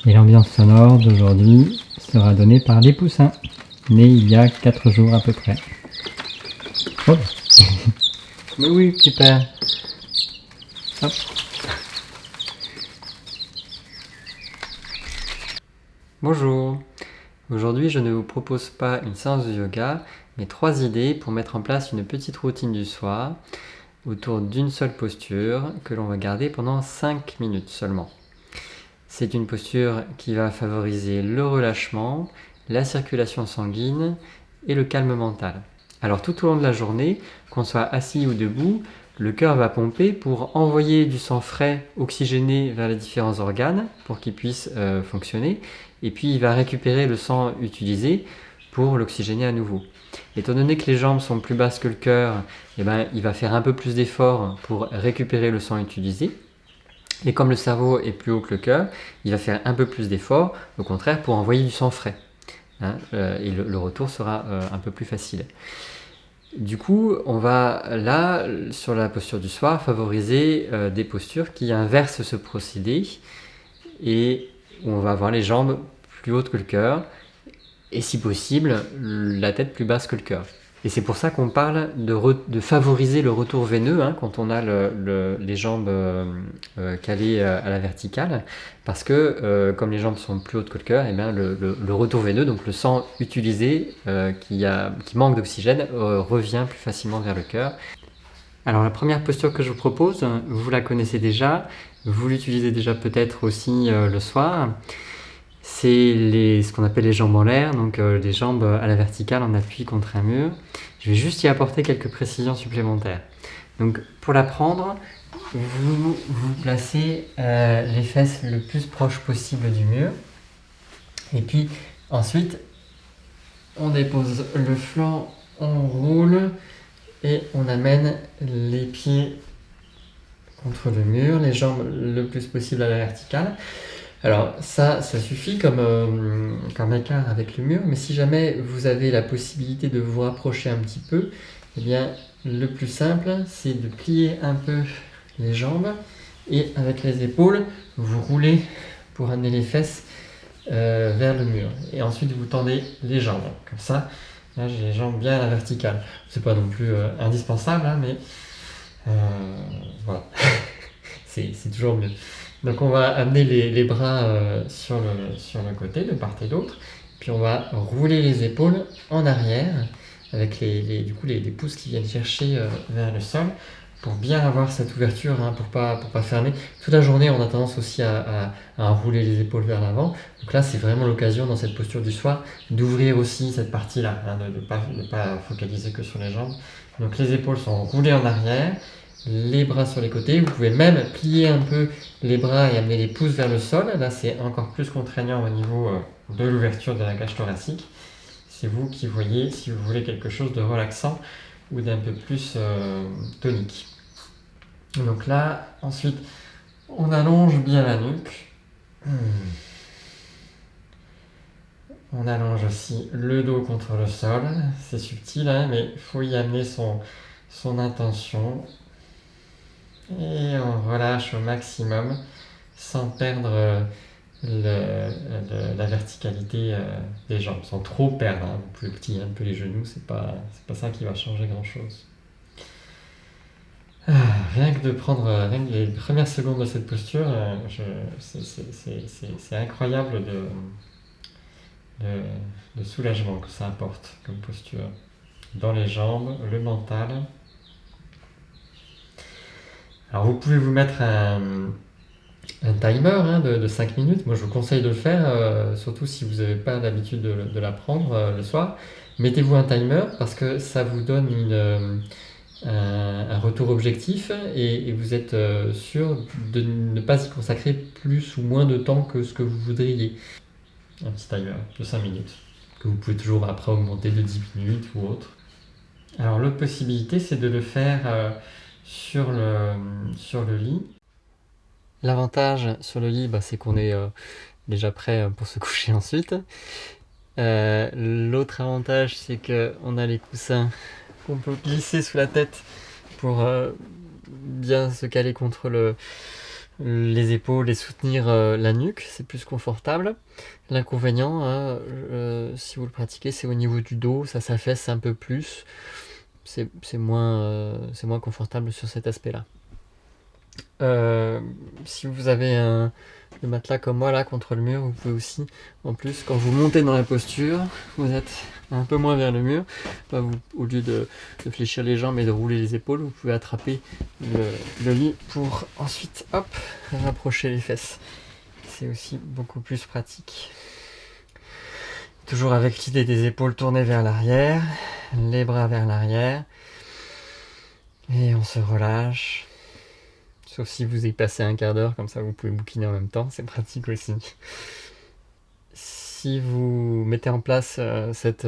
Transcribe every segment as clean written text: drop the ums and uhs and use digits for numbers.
Et l'ambiance sonore d'aujourd'hui sera donnée par les poussins, nés il y a 4 jours à peu près. Oh. Mais oui, petit père. Hop. Bonjour. Aujourd'hui, je ne vous propose pas une séance de yoga, mais 3 idées pour mettre en place une petite routine du soir autour d'une seule posture que l'on va garder pendant 5 minutes seulement. C'est une posture qui va favoriser le relâchement, la circulation sanguine et le calme mental. Alors tout au long de la journée, qu'on soit assis ou debout, le cœur va pomper pour envoyer du sang frais oxygéné vers les différents organes pour qu'ils puissent fonctionner, et puis il va récupérer le sang utilisé pour l'oxygéner à nouveau. Étant donné que les jambes sont plus basses que le cœur, il va faire un peu plus d'efforts pour récupérer le sang utilisé. Et comme le cerveau est plus haut que le cœur, il va faire un peu plus d'efforts, au contraire, pour envoyer du sang frais. Et le retour sera un peu plus facile. Du coup, on va là, sur la posture du soir, favoriser des postures qui inversent ce procédé et où on va avoir les jambes plus hautes que le cœur et si possible, la tête plus basse que le cœur. Et c'est pour ça qu'on parle de favoriser le retour veineux quand on a les jambes calées à la verticale, parce que comme les jambes sont plus hautes que le cœur, le retour veineux, donc le sang utilisé qui manque d'oxygène, revient plus facilement vers le cœur. Alors la première posture que je vous propose, vous la connaissez déjà, vous l'utilisez déjà peut-être aussi le soir. C'est ce qu'on appelle les jambes en l'air, donc les jambes à la verticale en appui contre un mur. Je vais juste y apporter quelques précisions supplémentaires. Donc pour l'apprendre, vous placez les fesses le plus proche possible du mur. Et puis ensuite, on dépose le flanc, on roule et on amène les pieds contre le mur, les jambes le plus possible à la verticale. Alors ça suffit comme écart avec le mur, mais si jamais vous avez la possibilité de vous rapprocher un petit peu, eh bien le plus simple c'est de plier un peu les jambes et avec les épaules vous roulez pour amener les fesses vers le mur. Et ensuite vous tendez les jambes, comme ça, là j'ai les jambes bien à la verticale. C'est pas non plus indispensable, mais voilà, c'est toujours mieux. Donc on va amener les bras sur le côté, de part et d'autre, puis on va rouler les épaules en arrière, avec les pouces qui viennent chercher vers le sol, pour bien avoir cette ouverture, pour pas fermer. Toute la journée on a tendance aussi à rouler les épaules vers l'avant, donc là c'est vraiment l'occasion dans cette posture du soir d'ouvrir aussi cette partie-là, de pas focaliser que sur les jambes. Donc les épaules sont roulées en arrière, les bras sur les côtés, vous pouvez même plier un peu les bras et amener les pouces vers le sol. Là c'est encore plus contraignant au niveau de l'ouverture de la cage thoracique. C'est vous qui voyez si vous voulez quelque chose de relaxant ou d'un peu plus tonique. Donc là, ensuite, on allonge bien la nuque. On allonge aussi le dos contre le sol. C'est subtil, mais il faut y amener son intention. Et on relâche au maximum sans perdre la verticalité des jambes, sans trop perdre. Vous pouvez plier un peu les genoux, c'est pas ça qui va changer grand chose. Rien que les premières secondes de cette posture, c'est incroyable de soulagement que ça apporte comme posture dans les jambes, le mental. Alors vous pouvez vous mettre un timer de 5 minutes. Moi je vous conseille de le faire, surtout si vous n'avez pas l'habitude de l'apprendre le soir. Mettez-vous un timer parce que ça vous donne un retour objectif et vous êtes sûr de ne pas y consacrer plus ou moins de temps que ce que vous voudriez. Un petit timer de 5 minutes que vous pouvez toujours après augmenter de 10 minutes ou autre. Alors l'autre possibilité c'est de le faire sur le lit. L'avantage sur le lit, c'est qu'on est déjà prêt pour se coucher ensuite. L'autre avantage, c'est qu'on a les coussins qu'on peut glisser sous la tête pour bien se caler contre les épaules et soutenir la nuque, c'est plus confortable. L'inconvénient, hein, si vous le pratiquez, c'est au niveau du dos, ça s'affaisse un peu plus. C'est moins confortable sur cet aspect-là. Si vous avez le matelas comme moi là contre le mur, vous pouvez aussi, en plus, quand vous montez dans la posture, vous êtes un peu moins vers le mur. Bah, au lieu de fléchir les jambes et de rouler les épaules, vous pouvez attraper le lit pour ensuite, hop, rapprocher les fesses. C'est aussi beaucoup plus pratique. Toujours avec l'idée des épaules tournées vers l'arrière, les bras vers l'arrière. Et on se relâche. Sauf si vous y passez un quart d'heure, comme ça vous pouvez bouquiner en même temps, c'est pratique aussi. Si vous mettez en place cette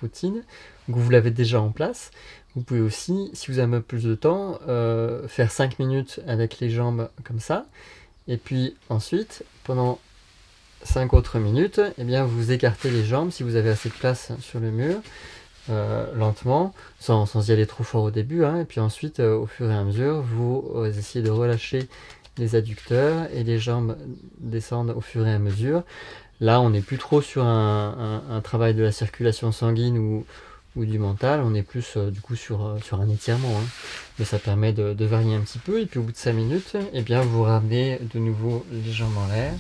routine, que vous l'avez déjà en place, vous pouvez aussi, si vous avez un peu plus de temps, faire 5 minutes avec les jambes comme ça, et puis ensuite, pendant 5 autres minutes, eh bien, vous écartez les jambes si vous avez assez de place sur le mur, lentement, sans y aller trop fort au début, hein, et puis ensuite, au fur et à mesure, vous essayez de relâcher les adducteurs et les jambes descendent au fur et à mesure. Là, on n'est plus trop sur un travail de la circulation sanguine ou du mental, on est plus du coup sur un étirement, hein. Mais ça permet de varier un petit peu, et puis au bout de 5 minutes, eh bien, vous ramenez de nouveau les jambes en l'air,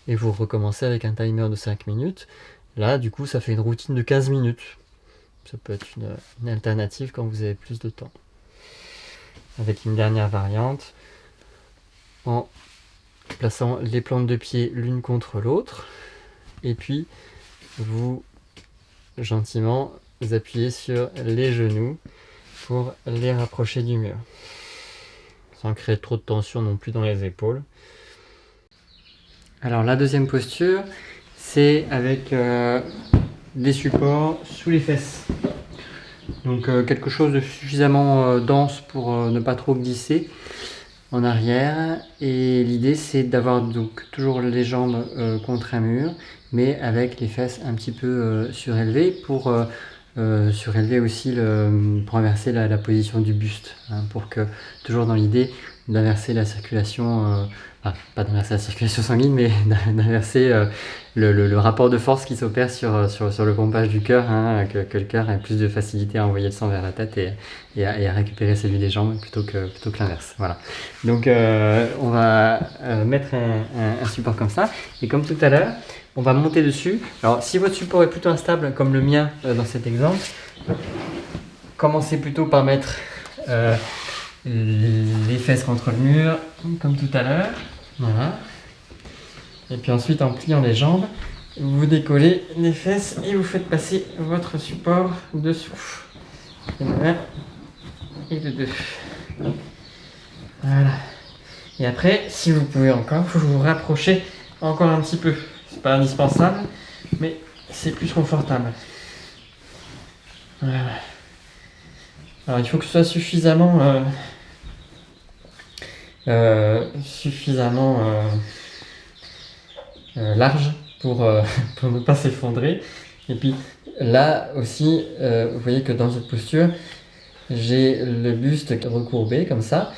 et vous recommencez avec un timer de 5 minutes. Là, du coup, ça fait une routine de 15 minutes. Ça peut être une alternative quand vous avez plus de temps. Avec une dernière variante, en plaçant les plantes de pied l'une contre l'autre, et puis vous gentiment vous appuyez sur les genoux pour les rapprocher du mur, sans créer trop de tension non plus dans les épaules. Alors la deuxième posture, c'est avec des supports sous les fesses. Donc quelque chose de suffisamment dense pour ne pas trop glisser en arrière, et l'idée c'est d'avoir donc toujours les jambes contre un mur, mais avec les fesses un petit peu surélevées pour surélever aussi pour inverser la position du buste, hein, pour que, toujours dans l'idée d'inverser la circulation, pas d'inverser la circulation sanguine, mais d'inverser le rapport de force qui s'opère sur le pompage du cœur, hein, que le cœur ait plus de facilité à envoyer le sang vers la tête et à récupérer celui des jambes plutôt que l'inverse. Voilà. Donc on va mettre un support comme ça, et comme tout à l'heure, on va monter dessus. Alors si votre support est plutôt instable comme le mien dans cet exemple, commencez plutôt par mettre les fesses contre le mur comme tout à l'heure. Voilà. Et puis ensuite, en pliant les jambes, vous décollez les fesses et vous faites passer votre support dessous. Et de un et de deux. Voilà. Et après, si vous pouvez encore, vous vous rapprochez encore un petit peu. C'est pas indispensable, mais c'est plus confortable. Voilà. Alors il faut que ce soit suffisamment large pour ne pas s'effondrer. Et puis là aussi, vous voyez que dans cette posture, j'ai le buste recourbé comme ça.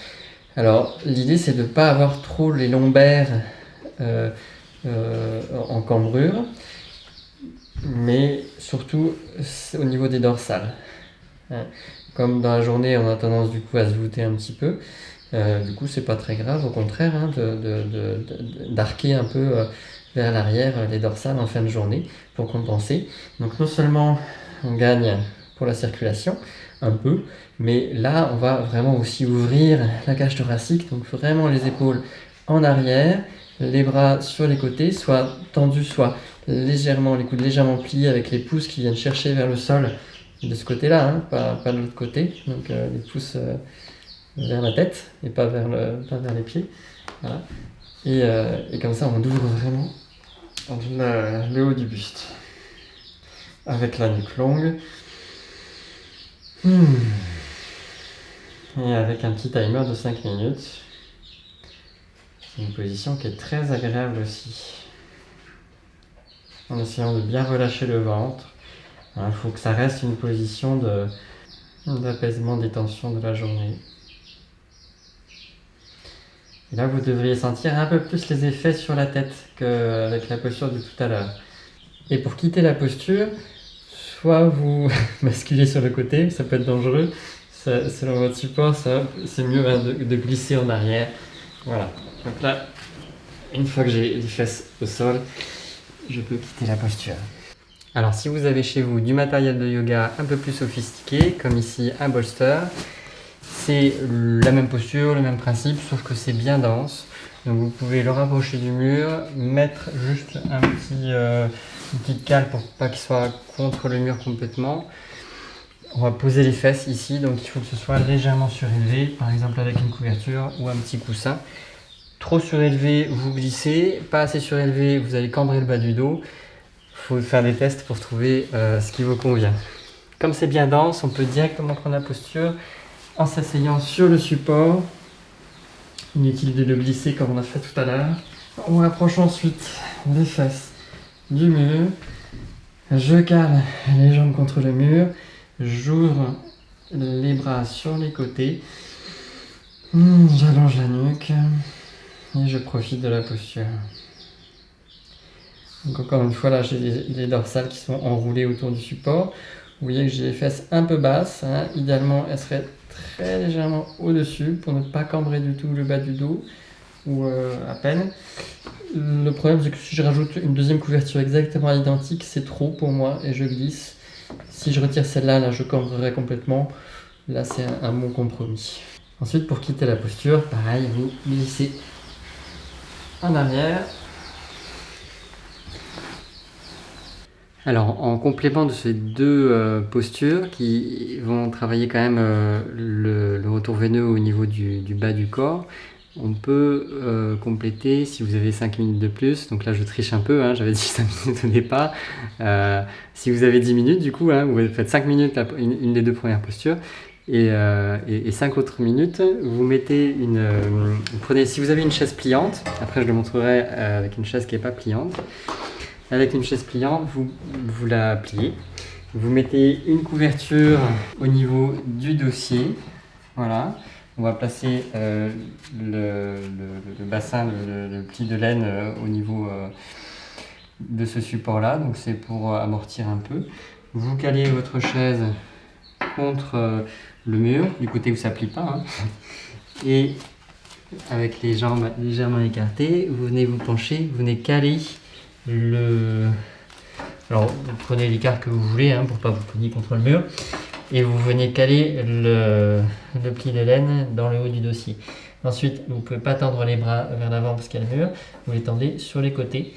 Alors l'idée c'est de ne pas avoir trop les lombaires en cambrure, mais surtout au niveau des dorsales. Comme dans la journée on a tendance du coup à se voûter un petit peu, du coup c'est pas très grave, au contraire, hein, d'arquer un peu vers l'arrière les dorsales en fin de journée pour compenser. Donc non seulement on gagne pour la circulation un peu, mais là on va vraiment aussi ouvrir la cage thoracique, donc vraiment les épaules en arrière, les bras sur les côtés, soit tendus, soit légèrement, les coudes légèrement pliés avec les pouces qui viennent chercher vers le sol de ce côté-là, hein, pas de l'autre côté, donc les pouces vers la tête et pas vers les pieds. Voilà. Et comme ça on ouvre vraiment le haut du buste avec la nuque longue. Et avec un petit timer de 5 minutes. C'est une position qui est très agréable aussi. En essayant de bien relâcher le ventre. Il faut que ça reste une position d'apaisement des tensions de la journée. Et là, vous devriez sentir un peu plus les effets sur la tête qu'avec la posture de tout à l'heure. Et pour quitter la posture, soit vous basculez sur le côté, ça peut être dangereux. Selon votre support, c'est mieux de glisser en arrière. Voilà. Donc là, une fois que j'ai les fesses au sol, je peux quitter la posture. Alors si vous avez chez vous du matériel de yoga un peu plus sophistiqué, comme ici un bolster, c'est la même posture, le même principe, sauf que c'est bien dense. Donc vous pouvez le rapprocher du mur, mettre juste une petite cale pour pas qu'il soit contre le mur complètement. On va poser les fesses ici, donc il faut que ce soit légèrement surélevé, par exemple avec une couverture ou un petit coussin. Trop surélevé, vous glissez, pas assez surélevé, vous allez cambrer le bas du dos. Il faut faire des tests pour trouver ce qui vous convient. Comme c'est bien dense, on peut directement prendre la posture en s'asseyant sur le support. Inutile de le glisser comme on a fait tout à l'heure. On rapproche ensuite les fesses du mur. Je cale les jambes contre le mur. J'ouvre les bras sur les côtés. J'allonge la nuque. Et je profite de la posture. Donc encore une fois, là j'ai les dorsales qui sont enroulées autour du support. Vous voyez que j'ai les fesses un peu basses. Hein. Idéalement, elles seraient très légèrement au-dessus pour ne pas cambrer du tout le bas du dos, ou à peine. Le problème, c'est que si je rajoute une deuxième couverture exactement identique, c'est trop pour moi et je glisse. Si je retire celle-là, là je cambrerai complètement. Là, c'est un bon compromis. Ensuite, pour quitter la posture, pareil, vous glissez en arrière. Alors, en complément de ces deux postures qui vont travailler quand même le retour veineux au niveau du bas du corps, on peut compléter si vous avez 5 minutes de plus. Donc là, je triche un peu, hein, j'avais dit 5 minutes au départ. Si vous avez 10 minutes, du coup, hein, vous faites 5 minutes une des deux premières postures. Et 5 autres minutes, vous mettez vous prenez, si vous avez une chaise pliante, après je le montrerai avec une chaise qui n'est pas pliante. Avec une chaise pliante, vous la pliez. Vous mettez une couverture au niveau du dossier. Voilà. On va placer le bassin, le pli de laine au niveau de ce support-là. Donc c'est pour amortir un peu. Vous calez votre chaise contre le mur, du côté où ça ne plie pas. Hein. Et avec les jambes légèrement écartées, vous venez vous pencher, vous venez caler alors vous prenez l'écart que vous voulez pour pas vous cogner contre le mur et vous venez caler le pli de laine dans le haut du dossier. Ensuite, vous ne pouvez pas tendre les bras vers l'avant parce qu'il y a le mur, vous les tendez sur les côtés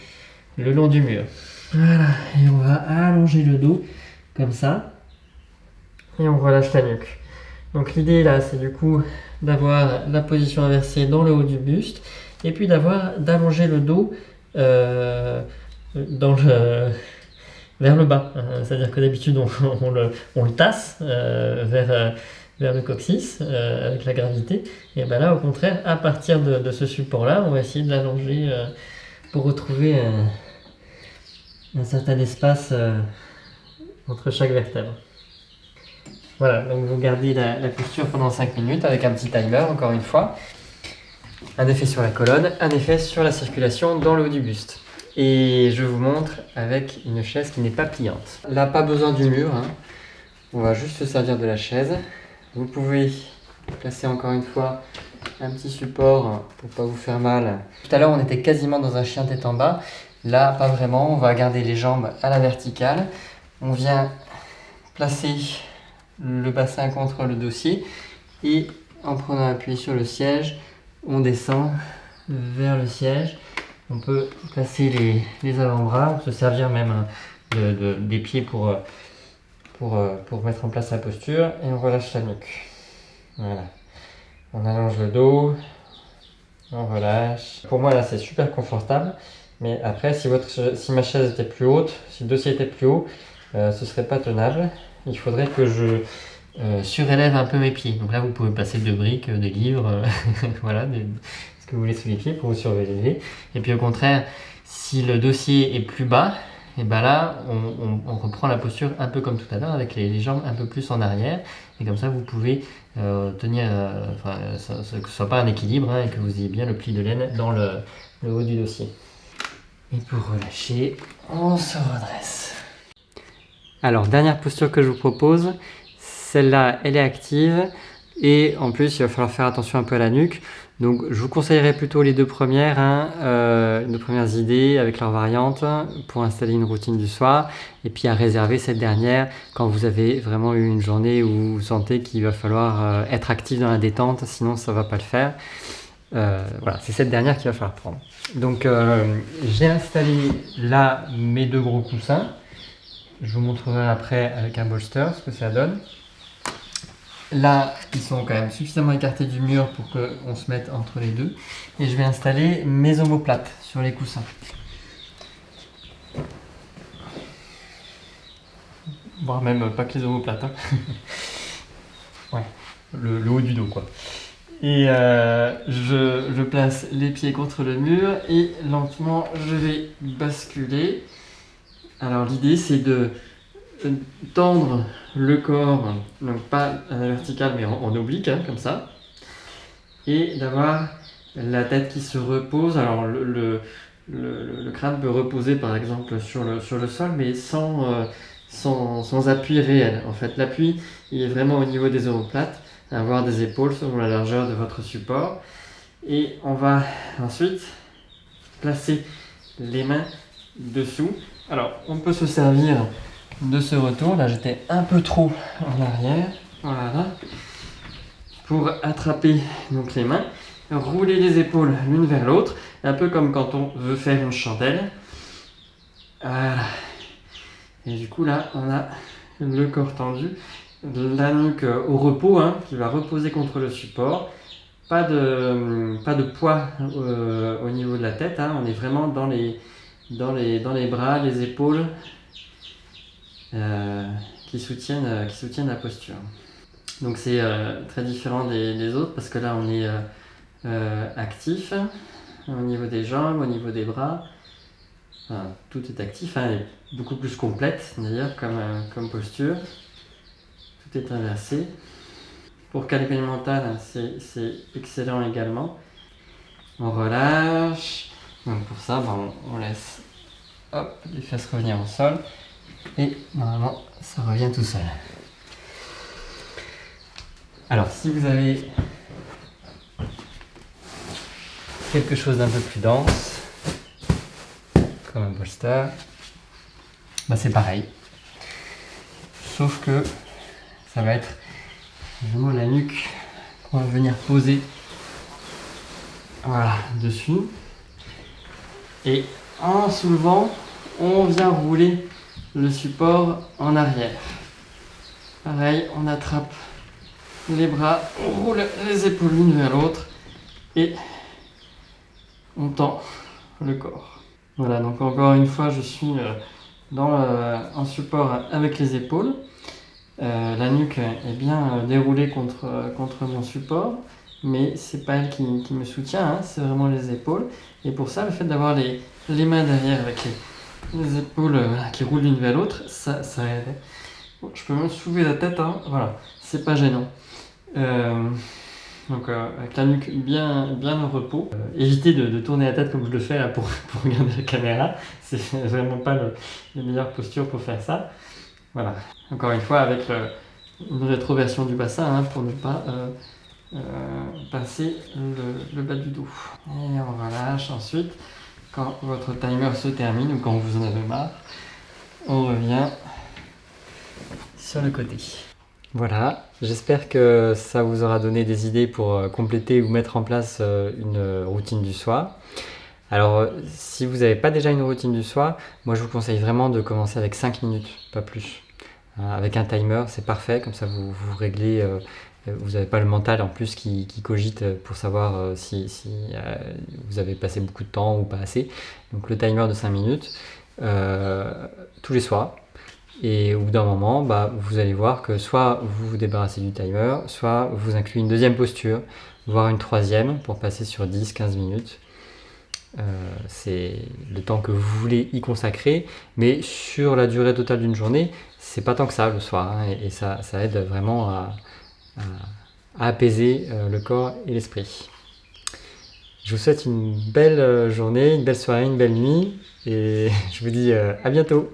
le long du mur. Voilà, et on va allonger le dos comme ça et on relâche la nuque. Donc l'idée là, c'est du coup d'avoir la position inversée dans le haut du buste et puis d'allonger le dos vers le bas. C'est-à-dire que d'habitude on le tasse vers le coccyx avec la gravité. Et ben là au contraire, à partir de ce support-là, on va essayer de l'allonger pour retrouver un certain espace entre chaque vertèbre. Voilà, donc vous gardez la posture pendant 5 minutes avec un petit timer encore une fois. Un effet sur la colonne, un effet sur la circulation dans le haut du buste. Et je vous montre avec une chaise qui n'est pas pliante. Là, pas besoin du mur. Hein. On va juste se servir de la chaise. Vous pouvez placer encore une fois un petit support pour pas vous faire mal. Tout à l'heure, on était quasiment dans un chien tête en bas. Là, pas vraiment. On va garder les jambes à la verticale. On vient placer le bassin contre le dossier. Et en prenant appui sur le siège, on descend vers le siège. On peut placer les avant-bras, se servir même des pieds pour mettre en place la posture et on relâche la nuque. Voilà. On allonge le dos, on relâche. Pour moi là c'est super confortable, mais après si ma chaise était plus haute, si le dossier était plus haut, ce serait pas tenable. Il faudrait que je surélève un peu mes pieds. Donc là vous pouvez passer 2 briques, des livres, voilà, ce que vous voulez sous les pieds pour vous surélever. Et puis au contraire, si le dossier est plus bas, et ben là, on reprend la posture un peu comme tout à l'heure, avec les jambes un peu plus en arrière. Et comme ça, vous pouvez tenir, que ce ne soit pas un équilibre, hein, et que vous ayez bien le pli de laine dans le haut du dossier. Et pour relâcher, on se redresse. Alors, dernière posture que je vous propose, celle-là, elle est active. Et en plus, il va falloir faire attention un peu à la nuque. Donc, je vous conseillerais plutôt les deux premières, les deux premières idées avec leurs variantes pour installer une routine du soir. Et puis à réserver cette dernière quand vous avez vraiment eu une journée où vous sentez qu'il va falloir être actif dans la détente, sinon ça ne va pas le faire. Voilà, c'est cette dernière qu'il va falloir prendre. Donc, j'ai installé là mes deux gros coussins. Je vous montrerai après avec un bolster ce que ça donne. Là, ils sont quand même suffisamment écartés du mur pour qu'on se mette entre les deux. Et je vais installer mes omoplates sur les coussins. Voire même pas que les omoplates. Hein. Ouais, le haut du dos quoi. Et je place les pieds contre le mur et lentement je vais basculer. Alors l'idée c'est de tendre le corps, donc pas à la verticale mais en oblique, hein, comme ça, et d'avoir la tête qui se repose. Alors le crâne peut reposer par exemple sur le sol, mais sans appui réel. En fait, l'appui il est vraiment au niveau des omoplates, avoir des épaules selon la largeur de votre support. Et on va ensuite placer les mains dessous. Alors, on peut se servir de ce retour. Là, j'étais un peu trop en arrière. Voilà. Pour attraper donc les mains, rouler les épaules l'une vers l'autre, un peu comme quand on veut faire une chandelle. Voilà. Et du coup, là, on a le corps tendu, la nuque au repos, hein, qui va reposer contre le support. Pas de poids au niveau de la tête, hein. On est vraiment dans les bras, les épaules qui soutiennent la posture. Donc c'est très différent des autres parce que là on est actif au niveau des jambes, au niveau des bras. Enfin, tout est actif, hein, et beaucoup plus complète d'ailleurs comme posture. Tout est inversé. Pour calmer le mental, c'est excellent également. On relâche. Donc pour ça, on laisse les fesses revenir au sol. Et normalement, ça revient tout seul. Alors, si vous avez quelque chose d'un peu plus dense, comme un bolster, c'est pareil. Sauf que ça va être vraiment la nuque qu'on va venir poser dessus. Et en soulevant, on vient rouler le support en arrière. Pareil, on attrape les bras, on roule les épaules l'une vers l'autre et on tend le corps. Voilà, donc encore une fois, je suis en support avec les épaules. La nuque est bien déroulée contre mon support, mais c'est pas elle qui me soutient, hein, c'est vraiment les épaules. Et pour ça, le fait d'avoir les mains derrière avec les épaules qui roulent l'une vers l'autre, ça aide. Bon, je peux même soulever la tête, hein, voilà, c'est pas gênant. Donc avec la nuque bien au repos. Évitez de tourner la tête comme je le fais là, pour regarder la caméra, c'est vraiment pas la meilleure posture pour faire ça. Voilà, encore une fois avec une rétroversion du bassin, hein, pour ne pas passer le bas du dos. Et on relâche ensuite. Quand votre timer se termine ou quand vous en avez marre, on revient sur le côté. Voilà, j'espère que ça vous aura donné des idées pour compléter ou mettre en place une routine du soir. Alors, si vous n'avez pas déjà une routine du soir, moi je vous conseille vraiment de commencer avec 5 minutes, pas plus. Avec un timer, c'est parfait, comme ça vous réglez, vous n'avez pas le mental en plus qui cogite pour savoir si vous avez passé beaucoup de temps ou pas assez. Donc le timer de 5 minutes, tous les soirs. Et au bout d'un moment, vous allez voir que soit vous vous débarrassez du timer, soit vous incluez une deuxième posture, voire une troisième pour passer sur 10-15 minutes. c'est le temps que vous voulez y consacrer, mais sur la durée totale d'une journée, c'est pas tant que ça le soir, hein, et ça aide vraiment à apaiser le corps et l'esprit. Je vous souhaite une belle journée, une belle soirée, une belle nuit, et je vous dis à bientôt.